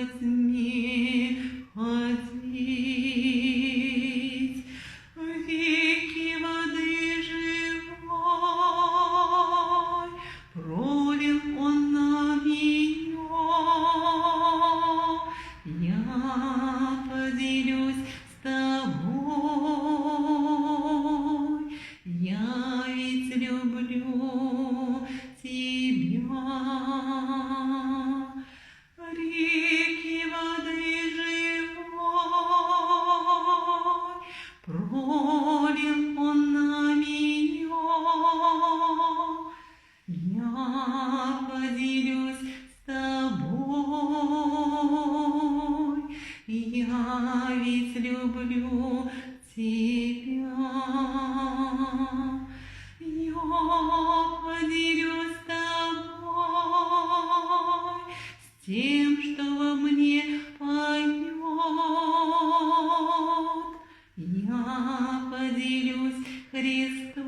тьме ходить, в реки воды живой пролил Он на меня. Я поделюсь с тобой, я ведь люблю тебя. Реки воды живой пролил Он на меня. Я поделюсь с тобой, я ведь люблю тебя. Я поделюсь с тобой, с тем, что во мне поет. Я поделюсь Христом,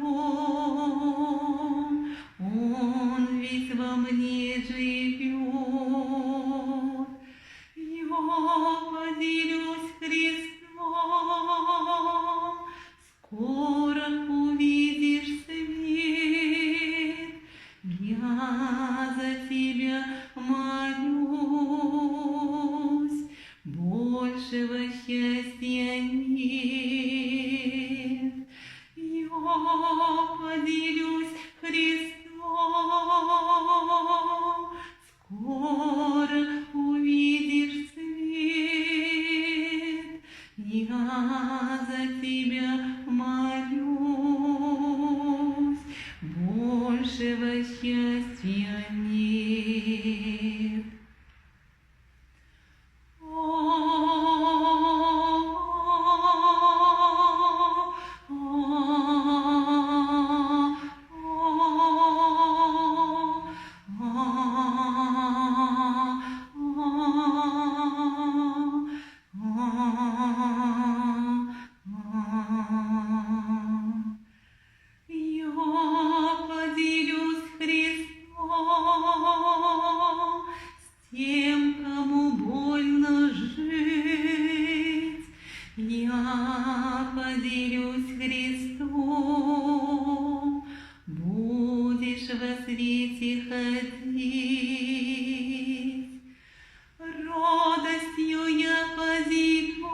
Он ведь во мне живет. Я поделюсь Христом, скоро увидишь свет. Я за тебя молюсь, большего счастья нет. Я поделюсь Христом, скоро увидишь свет. Я за тебя молюсь, большего счастья нет. Я поделюсь Христом с тем, кому больно жить. Я поделюсь Христом, будешь во свете ходить. Радостью я поделюсь,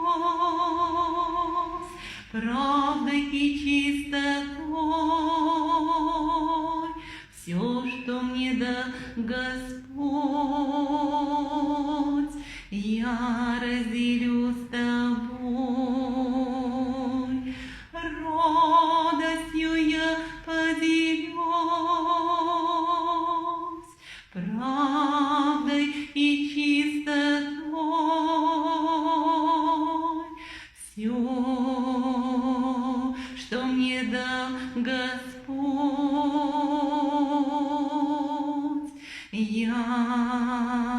правдой и чистотой. Все, что мне дал Господь, я разделю с тобой. Радостью я поделюсь, правдой и чистотой. Все, что мне дал Господь, я